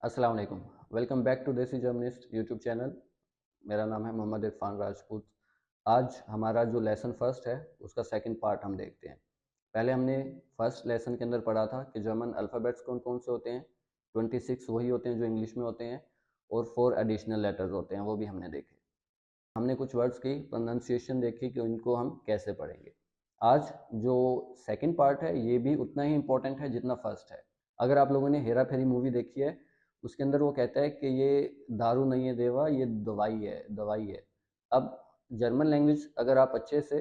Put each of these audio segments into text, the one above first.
अस्सलाम वालेकुम। Welcome back to देसी जर्मनिस्ट यूट्यूब चैनल। मेरा नाम है मोहम्मद इरफान राजपूत। आज हमारा जो लेसन फर्स्ट है उसका सेकंड पार्ट हम देखते हैं। पहले हमने फर्स्ट लेसन के अंदर पढ़ा था कि जर्मन अल्फ़ाबेट्स कौन कौन से होते हैं। 26 वही होते हैं जो इंग्लिश में होते हैं और 4 एडिशनल लेटर्स होते हैं, वो भी हमने देखे। हमने कुछ वर्ड्स की प्रोनाउंसिएशन देखी कि उनको हम कैसे पढ़ेंगे। आज जो सेकंड पार्ट है ये भी उतना ही इम्पोर्टेंट है जितना फर्स्ट है। अगर आप लोगों ने हेरा फेरी मूवी देखी है, उसके अंदर वो कहता है कि ये दारू नहीं है देवा, ये दवाई है, दवाई है। अब जर्मन लैंग्वेज अगर आप अच्छे से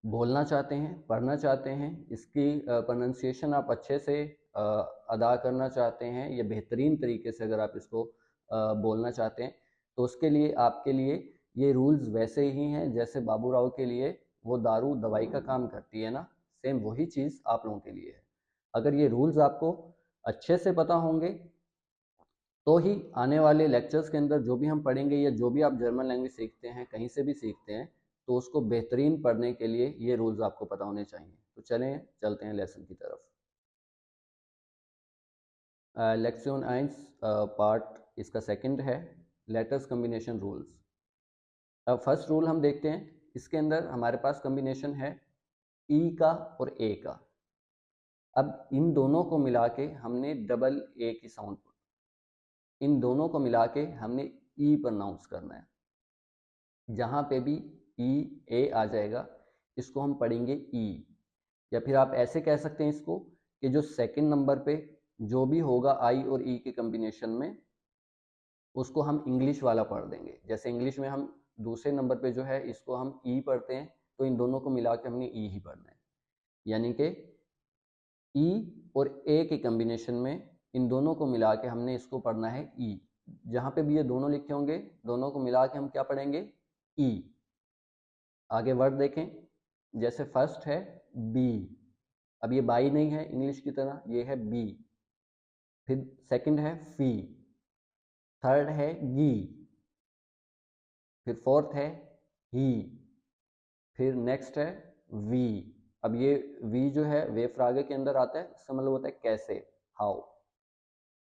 बोलना चाहते हैं, पढ़ना चाहते हैं, इसकी प्रोनाउंसिएशन आप अच्छे से अदा करना चाहते हैं या बेहतरीन तरीके से अगर आप इसको बोलना चाहते हैं, तो उसके लिए आपके लिए ये रूल्स वैसे ही हैं जैसे बाबू राव के लिए वो दारू दवाई का काम करती है ना, सेम वही चीज़ आप लोगों के लिए है। अगर ये रूल्स आपको अच्छे से पता होंगे तो ही आने वाले लेक्चर्स के अंदर जो भी हम पढ़ेंगे या जो भी आप जर्मन लैंग्वेज सीखते हैं, कहीं से भी सीखते हैं, तो उसको बेहतरीन पढ़ने के लिए ये रूल्स आपको पता होने चाहिए। तो चलें, चलते हैं लेसन की तरफ। लेक्शन 1 पार्ट इसका सेकंड है, लेटर्स कम्बिनेशन रूल्स। अब फर्स्ट रूल हम देखते हैं। इसके अंदर हमारे पास कम्बिनेशन है ई का और ए का। अब इन दोनों को मिला के हमने डबल ए की साउंड, इन दोनों को मिला के हमने ई प्रोनाउंस करना है। जहाँ पे भी ई ए आ जाएगा इसको हम पढ़ेंगे ई, या फिर आप ऐसे कह सकते हैं इसको कि जो सेकंड नंबर पे जो भी होगा आई और ई के कम्बिनेशन में, उसको हम इंग्लिश वाला पढ़ देंगे। जैसे इंग्लिश में हम दूसरे नंबर पे जो है इसको हम ई पढ़ते हैं, तो इन दोनों को मिला के हमने ई ही पढ़ना है। यानी कि ई और ए के कम्बिनेशन में इन दोनों को मिला के हमने इसको पढ़ना है ई। जहाँ पे भी ये दोनों लिखे होंगे, दोनों को मिला के हम क्या पढ़ेंगे? ई। आगे वर्ड देखें, जैसे फर्स्ट है बी। अब ये बाई नहीं है इंग्लिश की तरह, ये है बी। फिर सेकंड है फी, थर्ड है गी, फिर फोर्थ है ही, फिर नेक्स्ट है वी। अब ये वी जो है वे फ्रागे के अंदर आता है, इसका मतलब होता है कैसे, हाउ।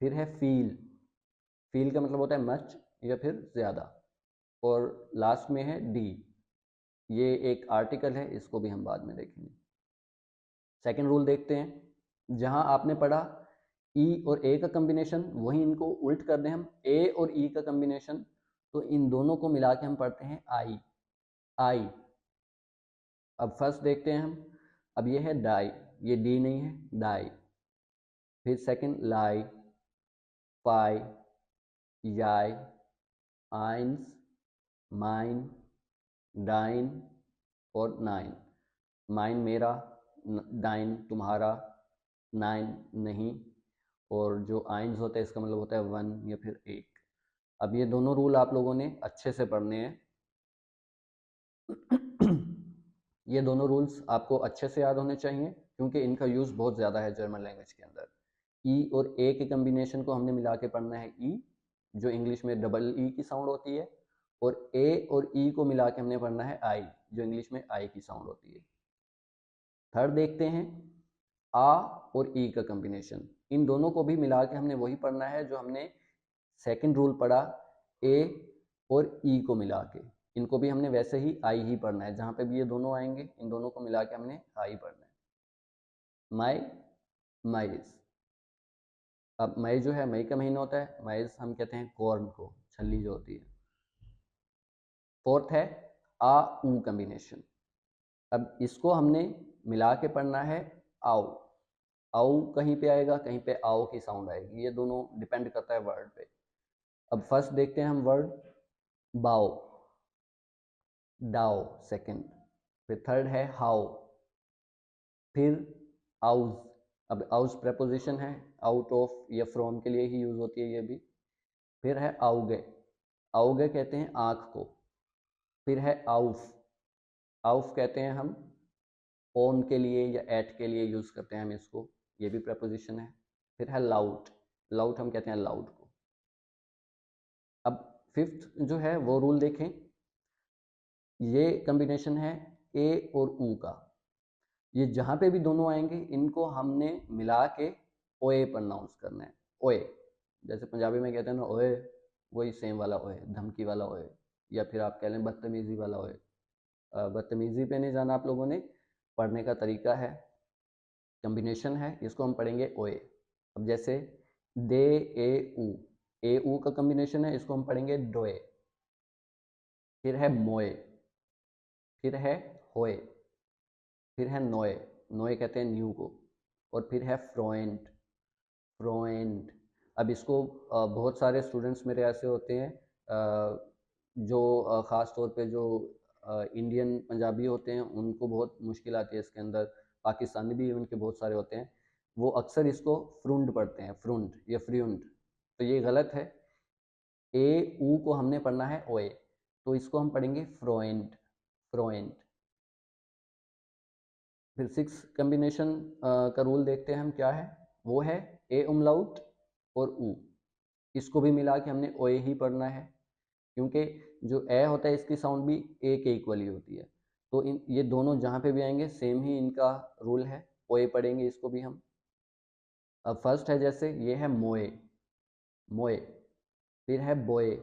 फिर है फील, फील का मतलब होता है मच या फिर ज़्यादा। और लास्ट में है डी, ये एक आर्टिकल है, इसको भी हम बाद में देखेंगे। सेकंड रूल देखते हैं। जहां आपने पढ़ा ई और ए का कम्बिनेशन, वही इनको उल्ट कर दें हम, ए और ई का कम्बिनेशन, तो इन दोनों को मिला के हम पढ़ते हैं आई, आई। अब फर्स्ट देखते हैं हम। अब ये है डाई, ये डी नहीं है, डाई। फिर सेकंड लाई, पाई, याई, आइंस, माइन, डाइन और नाइन। माइन मेरा, डाइन तुम्हारा, नाइन नहीं। और जो आइंस होता है इसका मतलब होता है वन या फिर एक। अब ये दोनों रूल आप लोगों ने अच्छे से पढ़ने हैं। ये दोनों रूल्स आपको अच्छे से याद होने चाहिए क्योंकि इनका यूज़ बहुत ज़्यादा है जर्मन लैंग्वेज के अंदर। ई और ए के कम्बिनेशन को हमने मिला के पढ़ना है ई, जो इंग्लिश में डबल ई की साउंड होती है। और ए और ई को मिला के हमने पढ़ना है आई, जो इंग्लिश में आई की साउंड होती है। थर्ड देखते हैं आ और ई का कम्बिनेशन। इन दोनों को भी मिला के हमने वही पढ़ना है जो हमने सेकंड रूल पढ़ा, ए और ई को मिला के। इनको भी हमने वैसे ही आई ही पढ़ना है, जहाँ पे भी ये दोनों आएंगे इन दोनों को मिला के हमने आई पढ़ना है। माई, माइज। अब मई जो है मई का महीना होता है, माइज हम कहते हैं कॉर्न को, छल्ली जो होती है। फोर्थ है आ ऊ कम्बिनेशन। अब इसको हमने मिला के पढ़ना है आओ। आओ कहीं पे आएगा, कहीं पे आओ की साउंड आएगी, ये दोनों डिपेंड करता है वर्ड पे। अब फर्स्ट देखते हैं हम वर्ड बाओ, डाओ सेकंड। फिर थर्ड है हाउ, फिर आउज। अब आउज प्रेपोजिशन है, आउट ऑफ या फ्रॉम के लिए ही यूज होती है ये भी। फिर है आउगे, आउगे कहते हैं आँख को। फिर है आउफ, आउफ कहते हैं हम ऑन के लिए या एट के लिए यूज़ करते हैं हम इसको, ये भी प्रेपोजिशन है। फिर है लाउट, लाउट हम कहते हैं लाउड को। अब फिफ्थ जो है वो रूल देखें, ये कम्बिनेशन है ए और ऊ का। ये जहाँ पे भी दोनों आएंगे इनको हमने मिला के ओए प्रोनाउंस करना है, ओए। जैसे पंजाबी में कहते हैं ना ओए, वही सेम वाला ओए, धमकी वाला ओए, या फिर आप कह लें बदतमीज़ी वाला ओए। बदतमीज़ी पे नहीं जाना आप लोगों ने, पढ़ने का तरीका है, कॉम्बिनेशन है, इसको हम पढ़ेंगे ओए। अब जैसे दे ए ऊ का कॉम्बिनेशन है, इसको हम पढ़ेंगे डोए। फिर है मोए, फिर है होए, फिर है नोए, नोए कहते हैं न्यू को, और फिर है फ्रोएंट, फ्रोएंट। अब इसको बहुत सारे स्टूडेंट्स मेरे ऐसे होते हैं जो ख़ास तौर पे जो इंडियन पंजाबी होते हैं, उनको बहुत मुश्किल आती है इसके अंदर, पाकिस्तानी भी उनके बहुत सारे होते हैं, वो अक्सर इसको फ्रुंड पढ़ते हैं, फ्रुंड या फ्रियुंड, तो ये गलत है। ए ऊ को हमने पढ़ना है ओए, तो इसको हम पढ़ेंगे फ्रोएंट, फ्रोएंट। फिर सिक्स कम्बिनेशन का रूल देखते हैं हम क्या है, वो है ए उमलाउट और ऊ, इसको भी मिला के हमने ओए ही पढ़ना है, क्योंकि जो ए होता है इसकी साउंड भी ए के इक्वली होती है, तो इन ये दोनों जहाँ पे भी आएंगे सेम ही इनका रूल है, ओए पढ़ेंगे इसको भी हम। अब फर्स्ट है जैसे ये है मोए, मोए, फिर है बोए,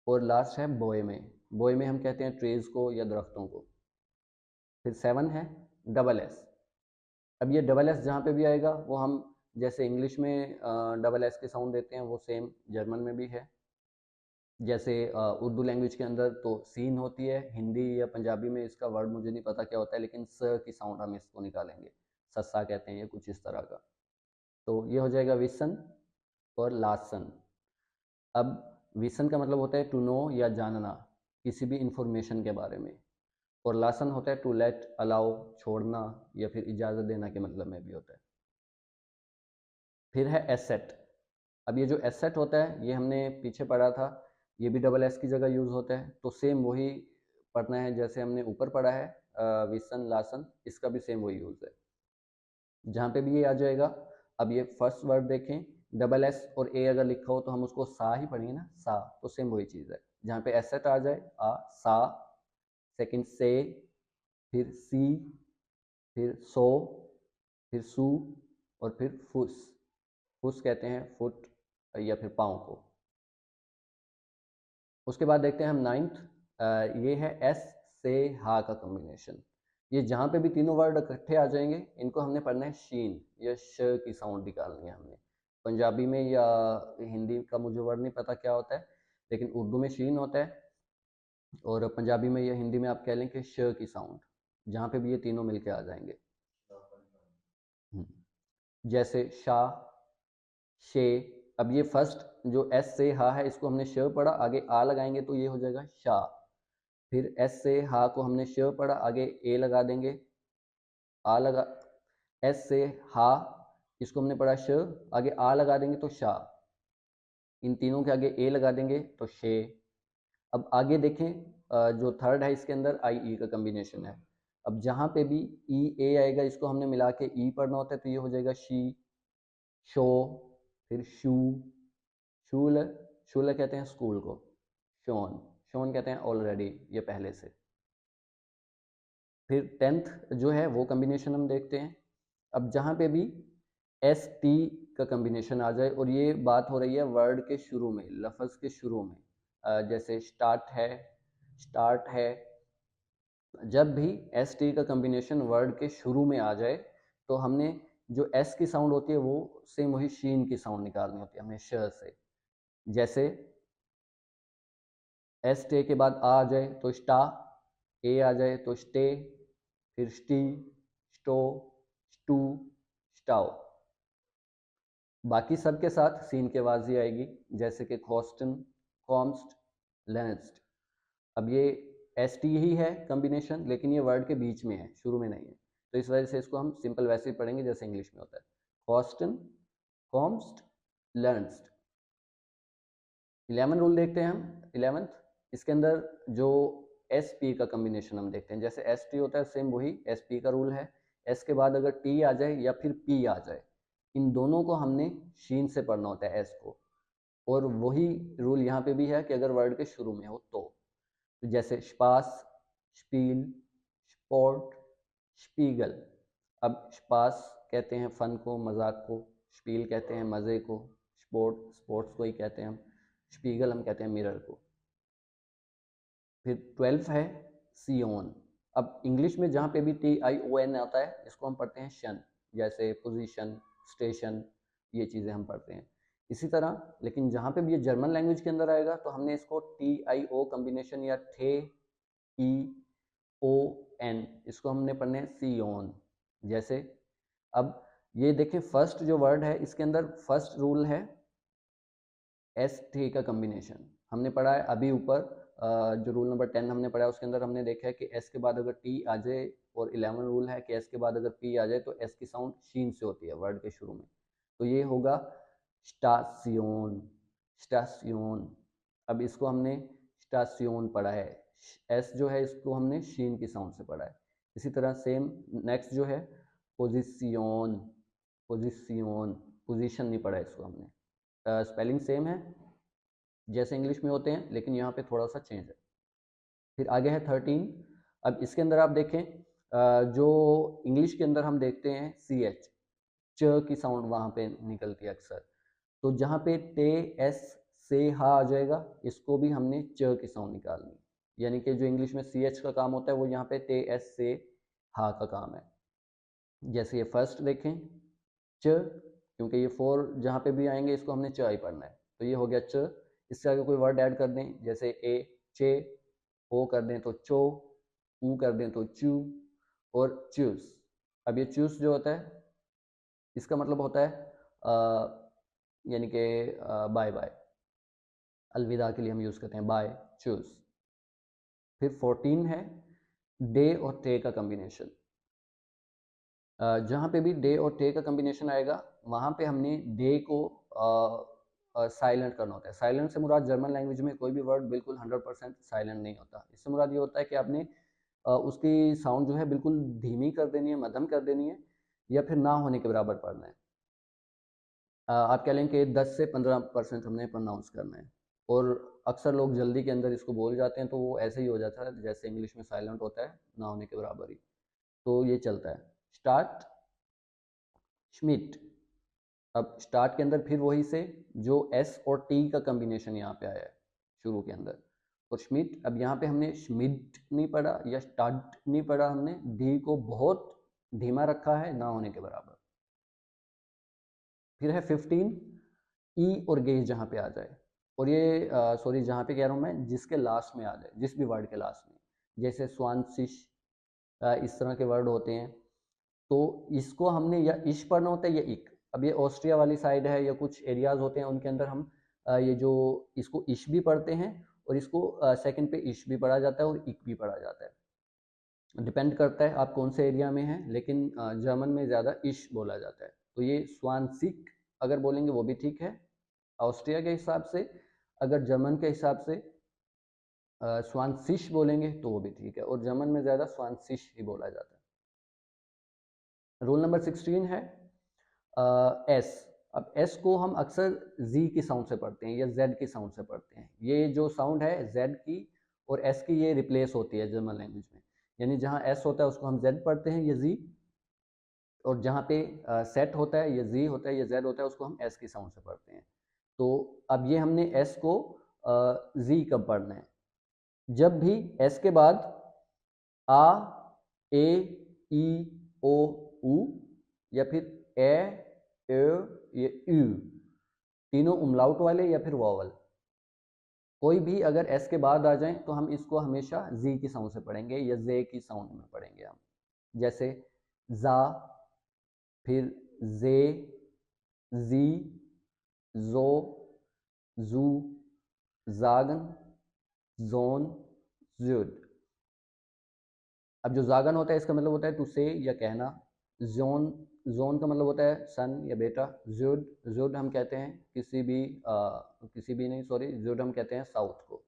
और लास्ट है बोए में, बोए में हम कहते हैं ट्रीज को या दरख्तों को। फिर सेवन है डबल एस। अब ये डबल एस जहाँ पे भी आएगा वो हम जैसे इंग्लिश में डबल एस के साउंड देते हैं, वो सेम जर्मन में भी है। जैसे उर्दू लैंग्वेज के अंदर तो सीन होती है, हिंदी या पंजाबी में इसका वर्ड मुझे नहीं पता क्या होता है, लेकिन स की साउंड हम इसको निकालेंगे, सस्सा कहते हैं, ये कुछ इस तरह का। तो ये हो जाएगा विसन और लासन। अब विसन का मतलब होता है टू नो या जानना, किसी भी इंफॉर्मेशन के बारे में, और लासन होता है टू लेट, अलाउ, छोड़ना या फिर इजाज़त देना के मतलब में भी होता है। फिर है एसेट। अब ये जो एसेट होता है ये हमने पीछे पढ़ा था, ये भी डबल एस की जगह यूज़ होता है, तो सेम वही पढ़ना है जैसे हमने ऊपर पढ़ा है विसन लासन, इसका भी सेम वही यूज़ है, जहाँ पे भी ये आ जाएगा। अब ये फर्स्ट वर्ड देखें, डबल एस और ए अगर लिखा हो तो हम उसको सा ही पढ़ेंगे ना, सा, तो सेम वही चीज़ है, जहाँ पे एसेट आ जाए आ, सा, सेकंड से, फिर सी, फिर सो, फिर सू, और फिर फुस, फुस कहते हैं फुट या फिर पाँव को। उसके बाद देखते हैं हम नाइन्थ, ये है एस से हा का कॉम्बिनेशन। ये जहाँ पे भी तीनों वर्ड इकट्ठे आ जाएंगे इनको हमने पढ़ना है शीन या श की साउंड निकालनी है हमने। पंजाबी में या हिंदी का मुझे वर्ड नहीं पता क्या होता है, लेकिन उर्दू में शीन होता है, और पंजाबी में या हिंदी में आप कह लें कि श की साउंड, जहाँ पे भी ये तीनों मिलके आ जाएंगे। जैसे शाह, शे। अब ये फर्स्ट जो एस से हा है इसको हमने श पढ़ा, आगे आ लगाएंगे तो ये हो जाएगा शाह। फिर एस से हा को हमने श पढ़ा, आगे ए लगा देंगे, आ लगा, एस से हा, इसको हमने पढ़ा श, आगे आ लगा देंगे तो शा, इन तीनों के आगे ए लगा देंगे तो शे। अब आगे देखें, जो थर्ड है इसके अंदर आई ई का कॉम्बिनेशन है। अब जहाँ पे भी ई ए आएगा इसको हमने मिला के ई पढ़ना होता है, तो ये हो जाएगा शी, शो, फिर शू, शूल, शूल कहते हैं स्कूल को, शोन, शोन कहते हैं ऑलरेडी, ये पहले से। फिर टेंथ जो है वो कॉम्बिनेशन हम देखते हैं। अब जहाँ पे भी एस टी का कॉम्बिनेशन आ जाए, और ये बात हो रही है वर्ड के शुरू में, लफ्ज़ के शुरू में, जैसे स्टार्ट है, स्टार्ट है, जब भी एस टी का कॉम्बिनेशन वर्ड के शुरू में आ जाए तो हमने जो एस की साउंड होती है वो सेम वही शीन की साउंड निकालनी होती है हमें श से। जैसे एस टे के बाद आ जाए तो स्टा, ए आ जाए तो स्टे, फिर स्टी, स्टो, स्टू, स्टाओ। बाकी सब के साथ सीन के आवाज़ ही आएगी, जैसे कि कॉस्टन, कॉम्स्ट, लेंस्ट। अब ये एस टी ही है कॉम्बिनेशन, लेकिन ये वर्ड के बीच में है, शुरू में नहीं है, तो इस वजह से इसको हम सिंपल वैसे ही पढ़ेंगे जैसे इंग्लिश में होता है, कॉस्टन, कॉम्स्ट, लेंस्ट। 11 रूल देखते हैं हम, 11th, इसके अंदर जो एस पी का कॉम्बिनेशन हम देखते हैं, जैसे एस टी होता है सेम वही एस पी का रूल है, एस के बाद अगर टी आ जाए या फिर पी आ जाए, इन दोनों को हमने शीन से पढ़ना होता है एस को, और वही रूल यहाँ पे भी है कि अगर वर्ड के शुरू में हो तो जैसे स्पास, स्पील, स्पोर्ट, स्पीगल। अब स्पास कहते हैं फन को, मजाक को, स्पील कहते हैं मज़े को, स्पोर्ट्स को ही कहते हैं हम, स्पीगल हम कहते हैं मिरर को। फिर 12 है सियोन। अब इंग्लिश में जहाँ पे भी TION आता है इसको हम पढ़ते हैं शन, जैसे पोजीशन, स्टेशन, ये चीज़ें हम पढ़ते हैं इसी तरह। लेकिन जहाँ पे भी ये जर्मन लैंग्वेज के अंदर आएगा तो हमने इसको TIO कॉम्बिनेशन या TEON, इसको हमने पढ़ने हैं सियोन। जैसे अब ये देखें, फर्स्ट जो वर्ड है इसके अंदर फर्स्ट रूल है ST का कॉम्बिनेशन। हमने पढ़ा है अभी ऊपर जो रूल नंबर 10 हमने पढ़ा है उसके अंदर हमने देखा है कि S के बाद अगर T आ जाए, और 11 रूल है कि S के बाद अगर P आ जाए तो S की साउंड शीन से होती है वर्ड के शुरू में, तो ये होगा स्टासियोन, स्टासियोन। अब इसको हमने स्टासियोन पढ़ा है, S जो है इसको हमने शीन की साउंड से पढ़ा है। इसी तरह सेम नेक्स्ट जो है पोजिसियोन, पोजिसियोन, पोजीशन नहीं पढ़ा इसको हमने। स्पेलिंग सेम है जैसे इंग्लिश में होते हैं, लेकिन यहाँ पे थोड़ा सा चेंज है। फिर आगे है 13। अब इसके अंदर आप देखें जो इंग्लिश के अंदर हम देखते हैं CH, च की साउंड वहाँ पे निकलती है अक्सर, तो जहाँ पे TS से हा आ जाएगा इसको भी हमने च की साउंड निकालनी, यानी कि जो इंग्लिश में CH का काम होता है वो यहाँ पे TS से हा का काम है। जैसे ये फर्स्ट देखें च, क्योंकि ये 4 जहाँ पे भी आएंगे इसको हमने च ही पढ़ना है, तो ये हो गया च। इससे आगे कोई वर्ड ऐड कर दें, जैसे ए चे, ओ कर दें तो चो, ऊ कर दें तो चू, और चूस। अब ये चूस जो होता है इसका मतलब होता है यानी कि बाय बाय, अलविदा के लिए हम यूज़ करते हैं बाय, चूस। फिर 14 है डे और टे का कॉम्बिनेशन। जहाँ पे भी डे और टे का कॉम्बिनेशन आएगा वहाँ पे हमने डे को साइलेंट करना होता है। साइलेंट से मुराद जर्मन लैंग्वेज में कोई भी वर्ड बिल्कुल 100% साइलेंट नहीं होता। इससे मुराद ये होता है कि आपने उसकी साउंड जो है बिल्कुल धीमी कर देनी है, मध्यम कर देनी है, या फिर ना होने के बराबर पढ़ना है। आप कह लें कि 10 से 15% हमने प्रोनाउंस करना है, और अक्सर लोग जल्दी के अंदर इसको बोल जाते हैं तो वो ऐसे ही हो जाता है जैसे इंग्लिश में साइलेंट होता है ना होने के बराबर ही, तो ये चलता है। Start, Schmidt. अब स्टार्ट के अंदर फिर वही से जो S और T का कॉम्बिनेशन यहाँ पे आया है शुरू के अंदर, और श्मिट। अब यहाँ पे हमने श्मिट नहीं पढ़ा या स्टार्ट नहीं पढ़ा, हमने डी को बहुत धीमा रखा है ना होने के बराबर। फिर है 15 ई और गेज जहाँ पे आ जाए, और ये सॉरी जहाँ पे कह रहा हूँ मैं, जिसके लास्ट में आ जाए, जिस भी वर्ड के लास्ट में, जैसे स्वानसिश, इस तरह के वर्ड होते हैं, तो इसको हमने या इश पढ़ना होता है या इक। अब ये ऑस्ट्रिया वाली साइड है या कुछ एरियाज होते हैं उनके अंदर हम ये जो इसको इश भी पढ़ते हैं, और इसको सेकंड पे इश भी पढ़ा जाता है और इक भी पढ़ा जाता है, डिपेंड करता है आप कौन से एरिया में हैं, लेकिन जर्मन में ज़्यादा इश बोला जाता है। तो ये स्वानसिक अगर बोलेंगे वो भी ठीक है ऑस्ट्रिया के हिसाब से, अगर जर्मन के हिसाब से स्वानसिश बोलेंगे तो वो भी ठीक है, और जर्मन में ज़्यादा स्वानसिश ही बोला जाता है। रूल नंबर 16 है एस। अब एस को हम अक्सर जी की साउंड से पढ़ते हैं या जेड की साउंड से पढ़ते हैं। ये जो साउंड है जेड की और एस की ये रिप्लेस होती है जर्मन लैंग्वेज में, यानी जहाँ एस होता है उसको हम जेड पढ़ते हैं या जी, और जहाँ पे सेट होता है या जी होता है या जेड होता है उसको हम एस की साउंड से पढ़ते हैं। तो अब ये हमने एस को जी कब पढ़ना है, जब भी एस के बाद आ, ए, ई, ओ, ऊ, या फिर ए, ये यू, तीनों उमलाउट वाले या फिर वॉवल, कोई भी अगर एस के बाद आ जाए तो हम इसको हमेशा जी की साउंड से पढ़ेंगे या जे की साउंड में पढ़ेंगे हम, जैसे जा, फिर जे, जी, जो, जू, जागन, जोन, जुड। अब जो जागन होता है इसका मतलब होता है टू से या कहना, जोन, जोन का मतलब होता है सन या बेटा, जुड, जुड हम कहते हैं किसी भी नहीं सॉरी, जुड हम कहते हैं साउथ को,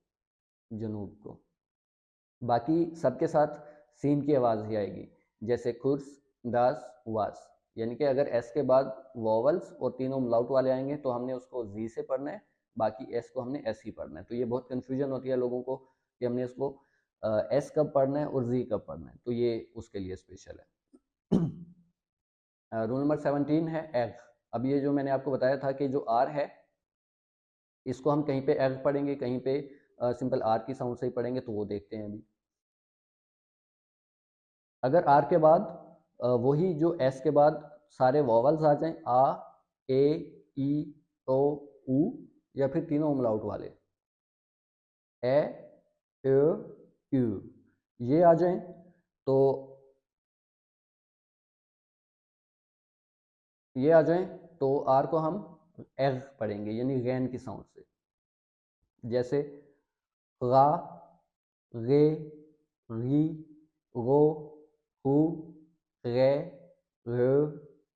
जनूब को। बाकी सबके साथ सीन की आवाज़ ही आएगी, जैसे खुर्स, दास, वास, यानी कि अगर एस के बाद वॉवल्स और तीनों मलाउट वाले आएंगे तो हमने उसको जी से पढ़ना है, बाकी एस को हमने एस ही पढ़ना है। तो ये बहुत कन्फ्यूजन होती है लोगों को कि हमने इसको एस कब पढ़ना है और जी कब पढ़ना है, तो ये उसके लिए स्पेशल है। रूल नंबर 17 है एग। अब ये जो मैंने आपको बताया था कि जो आर है इसको हम कहीं पे एग पढ़ेंगे, कहीं पे सिंपल आर की साउंड से ही पढ़ेंगे, तो वो देखते हैं अभी। अगर आर के बाद वही जो एस के बाद सारे वॉवल्स आ जाएं, आ, ए, ई, ओ, ऊ, या फिर तीनों उमलाउट वाले ए, यू, ये आ जाएं, तो ये आ जाएं तो आर को हम एग पढ़ेंगे, यानी गैन की साउंड से। जैसे गा, गे, री, गो, हु, गे, र,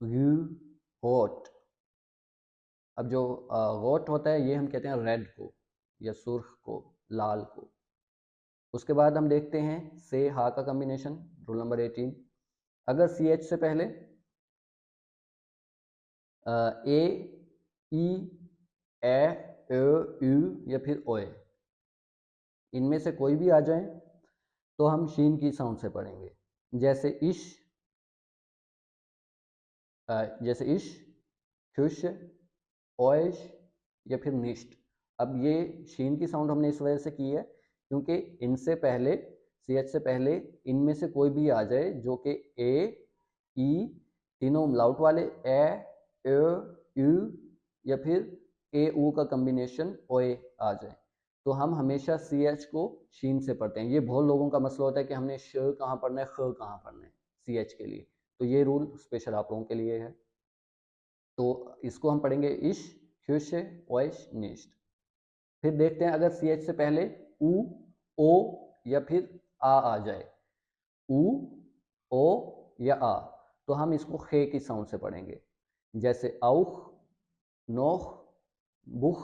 यू, होट। अब जो गोट होता है ये हम कहते हैं रेड को या सुर्ख को, लाल को। उसके बाद हम देखते हैं से हा का कॉम्बिनेशन, रूल नंबर 18। अगर सी एच से पहले ए, ई, ए, यू या फिर ओए, इनमें से कोई भी आ जाए तो हम शीन की साउंड से पढ़ेंगे। जैसे इश, जैसे इश, खुश, ओइश या फिर निश्ट। अब ये शीन की साउंड हमने इस वजह से की है क्योंकि इनसे पहले, सी एच से पहले इनमें से कोई भी आ जाए जो कि ए, ई, तीनों उमलाउट वाले, ए, यू या फिर ए, ऊ का कम्बिनेशन ओए आ जाए, तो हम हमेशा सी एच को शीन से पढ़ते हैं। ये बहुत लोगों का मसला होता है कि हमने श कहाँ पढ़ना है, ख कहाँ पढ़ना है सी एच के लिए, तो ये रूल स्पेशल आप लोगों के लिए है। तो इसको हम पढ़ेंगे इश, खुश, ओइश, निश्ट। फिर देखते हैं अगर सी एच से पहले ऊ, ओ या फिर आ जाए, ऊ, ओ या आ, तो हम इसको खे की साउंड से पढ़ेंगे। जैसे औख, नोख, बुख,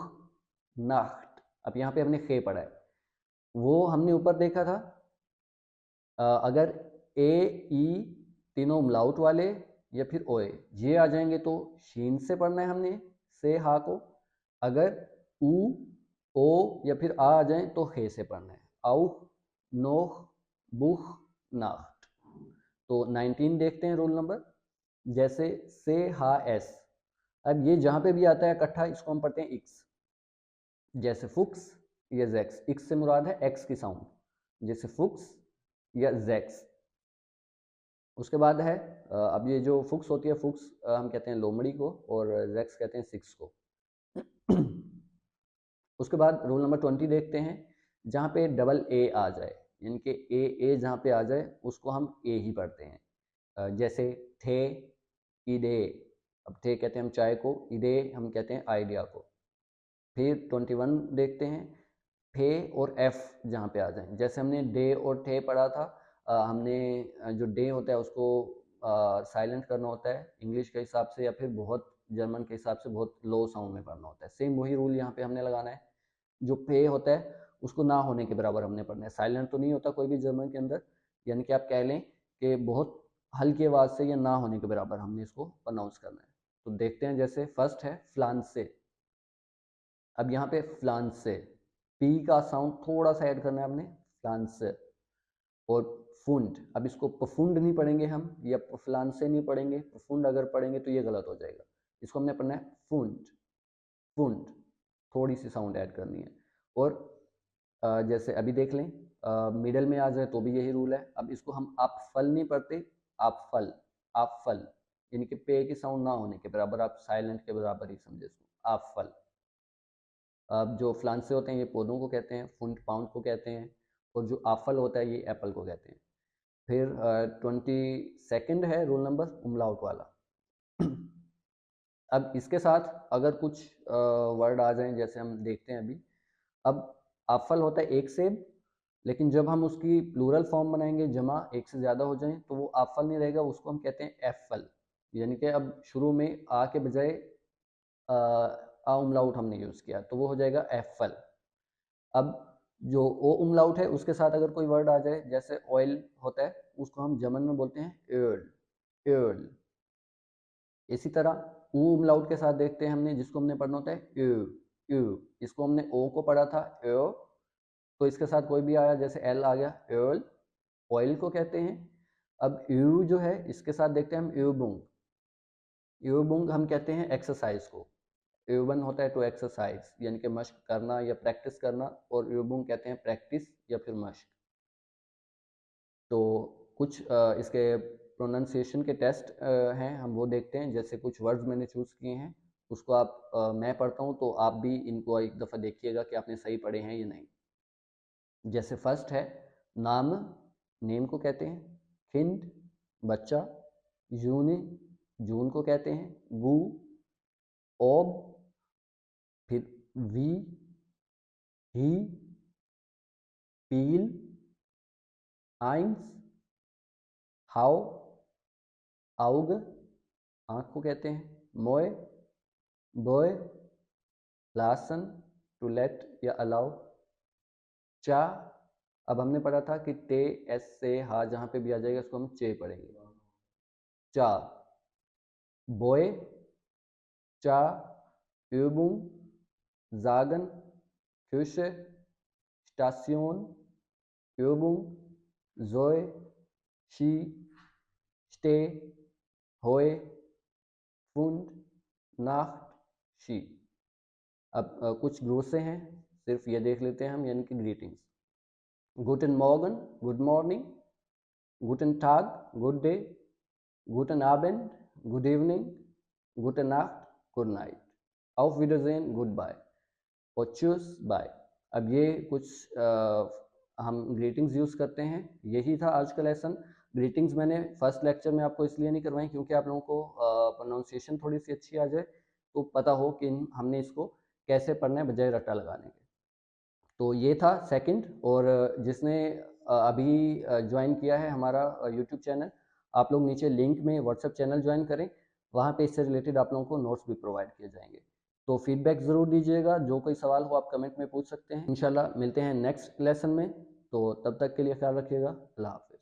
नाख्त। अब यहाँ पे हमने खे पढ़ा है, वो हमने ऊपर देखा था अगर ए, ई तीनों उमलाउट वाले या फिर ओए ये आ जाएंगे तो शीन से पढ़ना है हमने से हा को। अगर ऊ, ओ या फिर आ जाएं तो हे से पढ़ना है, औख, नोख, बुख, नाख्त। तो 19 देखते हैं रूल नंबर। जैसे से हा एस, अब ये जहाँ पे भी आता है इकट्ठा इसको हम पढ़ते हैं इक्स। जैसे फुक्स या जैक्स, इक्स से मुराद है एक्स की साउंड, जैसे फुक्स या जैक्स। उसके बाद है अब ये जो फुक्स होती है, फुक्स हम कहते हैं लोमड़ी को और जैक्स कहते हैं सिक्स को। उसके बाद रूल नंबर 20 देखते हैं, जहाँ पे डबल ए आ जाए, यानी कि ए जहाँ पे आ जाए उसको हम ए ही पढ़ते हैं। जैसे थे, ईदे, अब थे कहते हैं हम चाय को, ईदे हम कहते हैं आइडिया को। फिर 21 देखते हैं, फे और एफ जहाँ पे आ जाए, जैसे हमने डे और थे पढ़ा था, हमने जो डे होता है उसको साइलेंट करना होता है इंग्लिश के हिसाब से, या फिर बहुत जर्मन के हिसाब से बहुत लो साउंड में पढ़ना होता है। सेम वही रूल यहाँ पे हमने लगाना है। जो पे होता है उसको ना होने के बराबर हमने पढ़ना है, साइलेंट तो नहीं होता कोई भी जर्मन के अंदर, यानी कि आप कह लें कि बहुत हल्की आवाज़ से या ना होने के बराबर हमने इसको प्रोनाउंस करना है। तो देखते हैं, जैसे फर्स्ट है फ्लांसे। अब यहाँ पे फ्लांसे, पी का साउंड थोड़ा सा ऐड करना है हमने, फ्लांसे। और फुंड, अब इसको पफुंड नहीं पढ़ेंगे हम, या फ्लांसे नहीं पढ़ेंगे, पफुंड अगर पढ़ेंगे तो ये गलत हो जाएगा। इसको हमने पढ़ना है फुंड, फुंड, थोड़ी सी साउंड ऐड करनी है। और जैसे अभी देख लें मिडल में आ जाए तो भी यही रूल है। अब इसको हम आप फल नहीं पढ़ते, आप फल, आप फल, यानी कि पे की साउंड ना होने के बराबर, आप साइलेंट के बराबर ही समझे इसको, आप फल। अब जो फ्लांसे होते हैं ये पौधों को कहते हैं, फुंड पाउंड को कहते हैं, और जो आफल होता है ये एप्पल को कहते हैं। फिर 22 है रूल नंबर उमलाउट वाला। अब इसके साथ अगर कुछ वर्ड आ जाएं, जैसे हम देखते हैं अभी, अब आफल होता है एक सेब, लेकिन जब हम उसकी प्लूरल फॉर्म बनाएंगे, जमा एक से ज़्यादा हो जाए, तो वो आफल नहीं रहेगा, उसको हम कहते हैं एफल। यानी कि अब शुरू में आ के बजाय आ उमलाउट हमने यूज़ किया, तो वो हो जाएगा एफल। अब जो ओ उमलाउट है उसके साथ अगर कोई वर्ड आ जाए, जैसे ऑयल होता है उसको हम जर्मन में बोलते हैं एर्ल, एर्ल। इसी तरह ऊ उमलाउट के साथ देखते हैं हमने, जिसको हमने पढ़ना होता है यू, यू। इसको हमने ओ को पढ़ा था ए, तो इसके साथ कोई भी आया जैसे एल आ गया, एर्ल, ऑयल को कहते हैं। अब यू जो है इसके साथ देखते हैं हम यूबुंग, यूबुंग हम कहते हैं एक्सरसाइज को, युबन होता है टू एक्सरसाइज यानी कि मश्क करना या प्रैक्टिस करना, और युबुंग कहते हैं प्रैक्टिस या फिर मश्क। तो कुछ इसके प्रोनाउंसिएशन के टेस्ट हैं, हम वो देखते हैं। जैसे कुछ वर्ड्स मैंने चूज़ किए हैं, उसको आप मैं पढ़ता हूँ तो आप भी इनको एक दफ़ा देखिएगा कि आपने सही पढ़े हैं या नहीं। जैसे फर्स्ट है नाम, नेम को कहते हैं। किंड, बच्चा। जूने, जून को कहते हैं। गु, ओब, फिर वी, ही, पील, आइंस, हाउ, आउग, आँख को कहते हैं। मोए, बोए, लासन, टू लेट या अलाउ। चा, अब हमने पढ़ा था कि ते एस से हा जहाँ पे भी आ जाएगा इसको हम चे पढ़ेंगे। चा, बोए, चा, Übung, sagen, Küche, Station, Übung, Zoe, Ski, Steh, Hoe, Fund, Nacht, Ski। अब कुछ ग्रोसे हैं, सिर्फ ये देख लेते हैं हम, यानी कि greetings. Guten Morgen, good morning. Guten Tag, good day. Guten Abend, good evening. Gute Nacht, good night. Auf Wiedersehen, good bye. और चूस बाय। अब ये कुछ हम ग्रीटिंग्स यूज़ करते हैं। यही था आज का लेसन। ग्रीटिंग्स मैंने फर्स्ट लेक्चर में आपको इसलिए नहीं करवाई क्योंकि आप लोगों को प्रोनाउंसिएशन थोड़ी सी अच्छी आ जाए, तो पता हो कि हमने इसको कैसे पढ़ना है बजाय रट्टा लगाने के। तो ये था सेकंड। और जिसने अभी ज्वाइन किया है हमारा यूट्यूब चैनल, आप लोग नीचे लिंक में व्हाट्सएप चैनल ज्वाइन करें, वहाँ पे इससे रिलेटेड आप लोगों को नोट्स भी प्रोवाइड किए जाएंगे। तो फीडबैक ज़रूर दीजिएगा, जो कोई सवाल हो आप कमेंट में पूछ सकते हैं। इंशाल्लाह मिलते हैं नेक्स्ट लेसन में, तो तब तक के लिए ख्याल रखिएगा। अल्लाह हाफ़िज़।